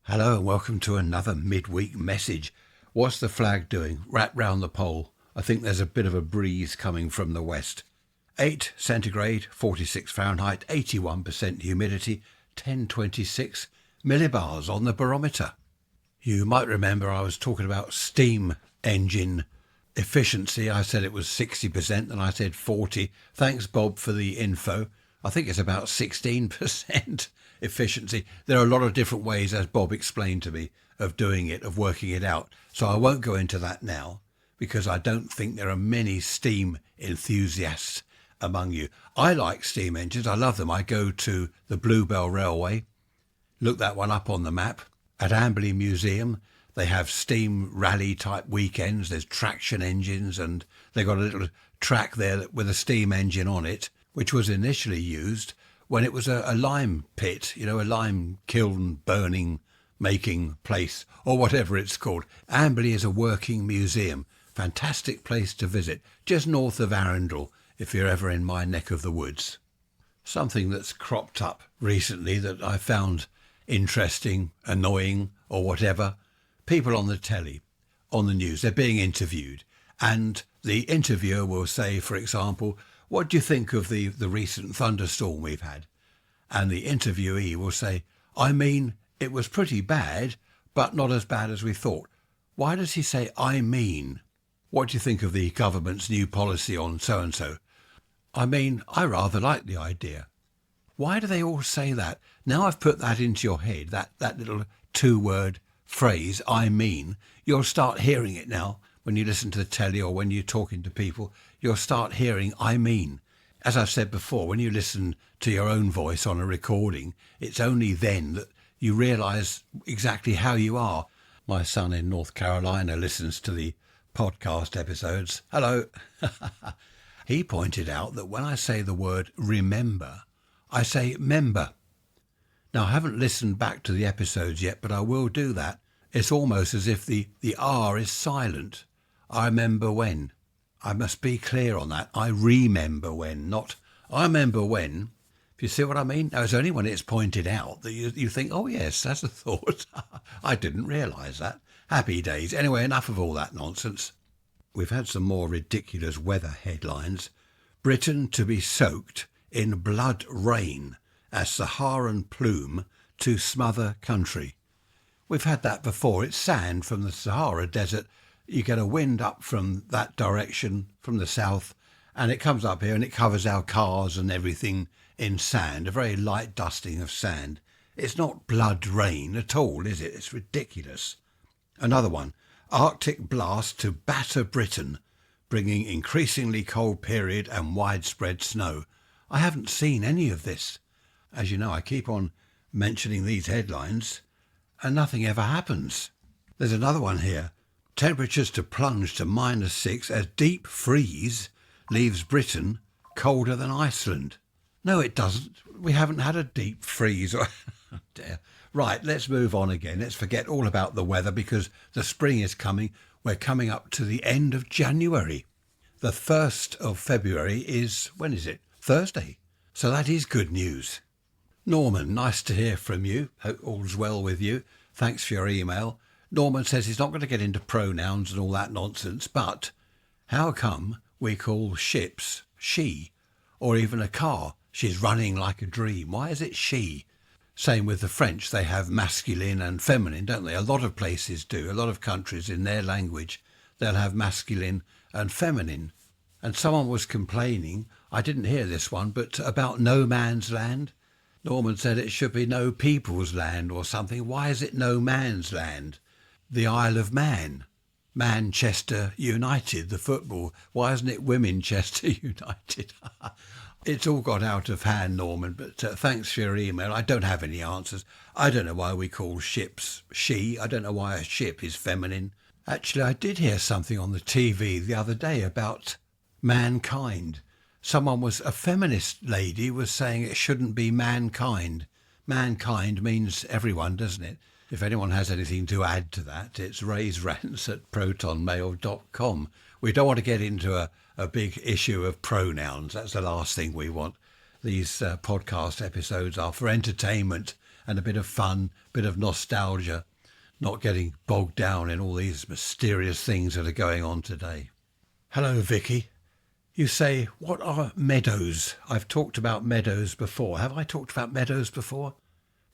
Hello and welcome to another midweek message. What's the flag doing? Wrapped round the pole. I think there's a bit of a breeze coming from the west. 8 centigrade, 46 Fahrenheit, 81% humidity, 1026 millibars on the barometer. You might remember I was talking about steam engine efficiency. I said it was 60% and I said 40. Thanks, Bob, for the info. I think it's about 16% efficiency. There are a lot of different ways, as Bob explained to me, of doing it, of working it out. So I won't go into that now because I don't think there are many steam enthusiasts among you. I like steam engines. I love them. I go to the Bluebell Railway. Look that one up on the map. At Amberley Museum, they have steam rally type weekends. There's traction engines and they've got a little track there with a steam engine on it, which was initially used when it was a lime pit, a lime kiln burning, making place, or whatever it's called. Amberley is a working museum. Fantastic place to visit, just north of Arundel, if you're ever in my neck of the woods. Something that's cropped up recently that I found interesting, annoying, or whatever. People on the telly, on the news, they're being interviewed. And the interviewer will say, for example, what do you think of the recent thunderstorm we've had? And the interviewee will say, it was pretty bad, but not as bad as we thought. Why does he say, What do you think of the government's new policy on so-and-so? I rather like the idea. Why do they all say that? Now I've put that into your head, that little two-word phrase, you'll start hearing it now. When you listen to the telly or when you're talking to people, you'll start hearing As I've said before, when you listen to your own voice on a recording, it's only then that you realise exactly how you are. My son in North Carolina listens to the podcast episodes. Hello. He pointed out that when I say the word remember, I say member. Now, I haven't listened back to the episodes yet, but I will do that. It's almost as if the R is silent. I remember when. I must be clear on that. I remember when, not I remember when. If you see what I mean? Now, it's only when it's pointed out that you think, oh, yes, that's a thought. I didn't realise that. Happy days. Anyway, enough of all that nonsense. We've had some more ridiculous weather headlines. Britain to be soaked in blood rain as Saharan plume to smother country. We've had that before. It's sand from the Sahara Desert. You get a wind up from that direction, from the south, and it comes up here and it covers our cars and everything in sand, a very light dusting of sand. It's not blood rain at all, is it? It's ridiculous. Another one, Arctic blast to batter Britain, bringing increasingly cold period and widespread snow. I haven't seen any of this. As you know, I keep on mentioning these headlines and nothing ever happens. There's another one here. Temperatures to plunge to -6 as deep freeze leaves Britain colder than Iceland. No, it doesn't. We haven't had a deep freeze. Dear. Right, let's move on again. Let's forget all about the weather because the spring is coming. We're coming up to the end of January. The 1st of February is, when is it? Thursday. So that is good news. Norman, nice to hear from you. Hope all's well with you. Thanks for your email. Norman says he's not going to get into pronouns and all that nonsense, but how come we call ships she, or even a car, she's running like a dream? Why is it she? Same with the French. They have masculine and feminine, don't they? A lot of places do. A lot of countries in their language, they'll have masculine and feminine. And someone was complaining, I didn't hear this one, but about no man's land. Norman said it should be no people's land or something. Why is it no man's land? The Isle of Man, Manchester United, the football. Why isn't it Womenchester United? It's all got out of hand, Norman, but thanks for your email. I don't have any answers. I don't know why we call ships she. I don't know why a ship is feminine. Actually, I did hear something on the TV the other day about mankind. A feminist lady was saying it shouldn't be mankind. Mankind means everyone, doesn't it? If anyone has anything to add to that, it's raiserants@protonmail.com. We don't want to get into a big issue of pronouns. That's the last thing we want. These podcast episodes are for entertainment and a bit of fun, bit of nostalgia, not getting bogged down in all these mysterious things that are going on today. Hello, Vicky. You say, what are meadows? I've talked about meadows before. Have I talked about meadows before?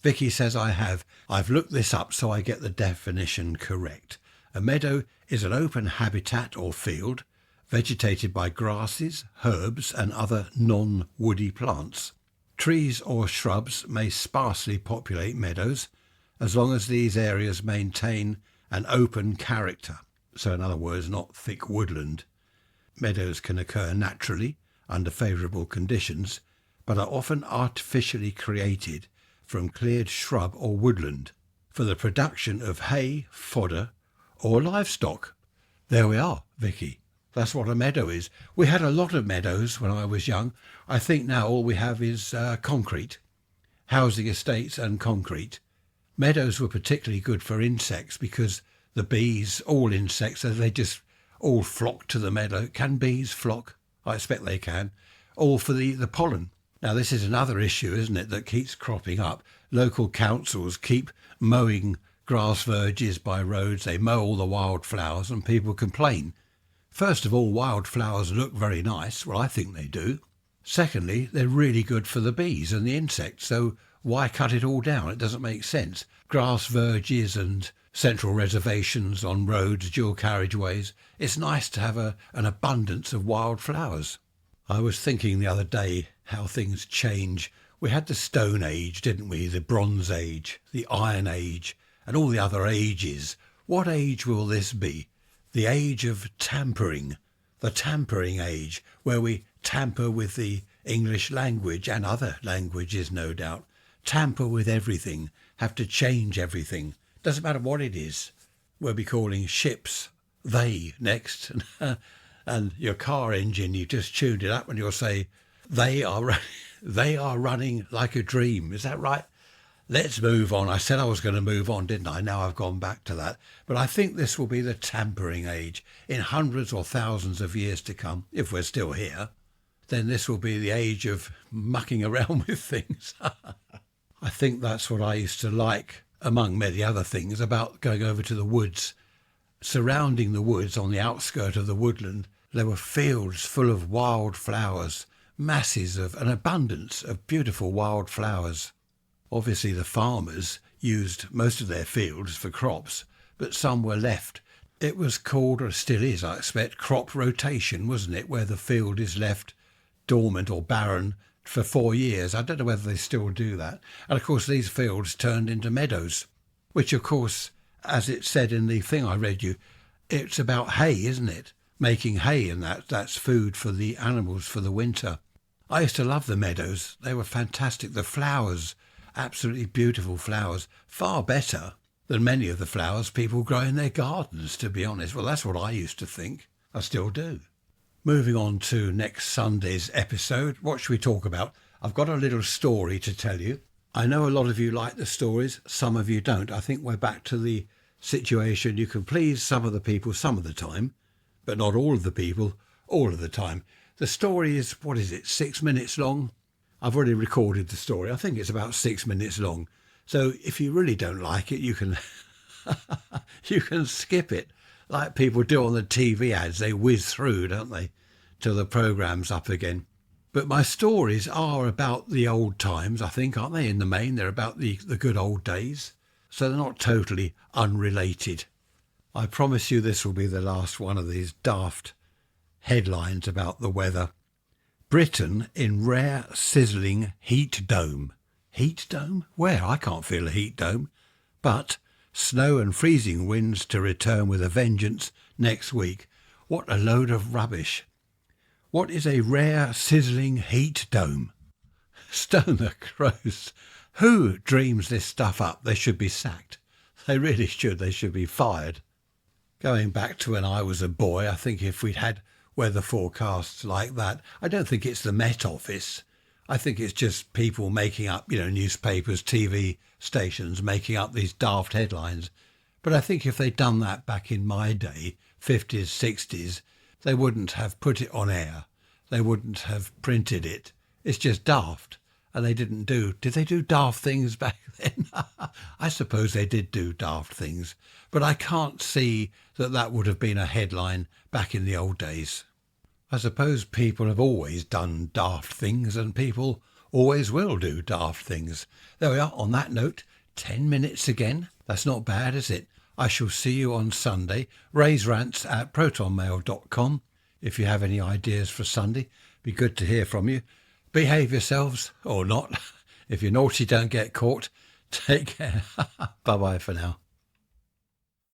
Vicky says I have. I've looked this up so I get the definition correct. A meadow is an open habitat or field vegetated by grasses, herbs and other non-woody plants. Trees or shrubs may sparsely populate meadows as long as these areas maintain an open character. So in other words, not thick woodland. Meadows can occur naturally under favourable conditions, but are often artificially created from cleared shrub or woodland for the production of hay, fodder or livestock. There we are, Vicky. That's what a meadow is. We had a lot of meadows when I was young. I think now all we have is concrete, housing estates and concrete. Meadows were particularly good for insects because the bees, all insects, they just all flock to the meadow. Can bees flock? I expect they can. All for the pollen. Now this is another issue, isn't it, that keeps cropping up. Local councils keep mowing grass verges by roads. They mow all the wildflowers and people complain. First of all, wildflowers look very nice. Well, I think they do. Secondly, they're really good for the bees and the insects. So why cut it all down? It doesn't make sense. Grass verges and central reservations on roads, dual carriageways. It's nice to have an abundance of wildflowers. I was thinking the other day how things change. We had the Stone Age, didn't we? The Bronze Age, the Iron Age, and all the other ages. What age will this be? The age of tampering, the tampering age, where we tamper with the English language and other languages, no doubt. Tamper with everything, have to change everything. Doesn't matter what it is. We'll be calling ships they next. And your car engine, you just tuned it up and you'll say, they are running like a dream. Is that right? Let's move on. I said I was going to move on, didn't I? Now I've gone back to that. But I think this will be the tampering age. In hundreds or thousands of years to come, if we're still here, then this will be the age of mucking around with things. I think that's what I used to like, among many other things, about going over to the woods. Surrounding the woods, on the outskirt of the woodland, there were fields full of wild flowers, masses of an abundance of beautiful wild flowers. Obviously the farmers used most of their fields for crops, but some were left. It was called, or still is, I expect, crop rotation, wasn't it, where the field is left dormant or barren for 4 years. I don't know whether they still do that. And of course these fields turned into meadows, which of course, as it said in the thing I read you, it's about hay, isn't it? Making hay, and that's food for the animals for the winter. I used to love the meadows. They were fantastic. The flowers, absolutely beautiful flowers, far better than many of the flowers people grow in their gardens, to be honest. Well, that's what I used to think. I still do. Moving on to next Sunday's episode, what should we talk about? I've got a little story to tell you. I know a lot of you like the stories, some of you don't. I think we're back to the situation you can please some of the people some of the time, but not all of the people all of the time. The story is, 6 minutes long? I've already recorded the story. I think it's about 6 minutes long. So if you really don't like it, you can you can skip it, like people do on the TV ads. They whiz through, don't they, till the programme's up again. But my stories are about the old times, I think, aren't they? In the main, they're about the good old days. So they're not totally unrelated. I promise you this will be the last one of these daft headlines about the weather. Britain in rare sizzling heat dome. Heat dome? Where? I can't feel a heat dome. But snow and freezing winds to return with a vengeance next week. What a load of rubbish. What is a rare sizzling heat dome? Stone the crows. Who dreams this stuff up? They should be sacked. They really should. They should be fired. Going back to when I was a boy, I think if we'd had weather forecasts like that, I don't think it's the Met Office. I think it's just people making up, newspapers, TV stations, making up these daft headlines. But I think if they'd done that back in my day, 50s, 60s, they wouldn't have put it on air. They wouldn't have printed it. It's just daft. and they didn't do. Did they do daft things back then? I suppose they did do daft things, but I can't see that that would have been a headline back in the old days. I suppose people have always done daft things, and people always will do daft things. There we are. On that note, 10 minutes again. That's not bad, is it? I shall see you on Sunday. Raise rants at protonmail.com. If you have any ideas for Sunday, be good to hear from you. Behave yourselves, or not. If you're naughty, don't get caught. Take care. Bye-bye for now.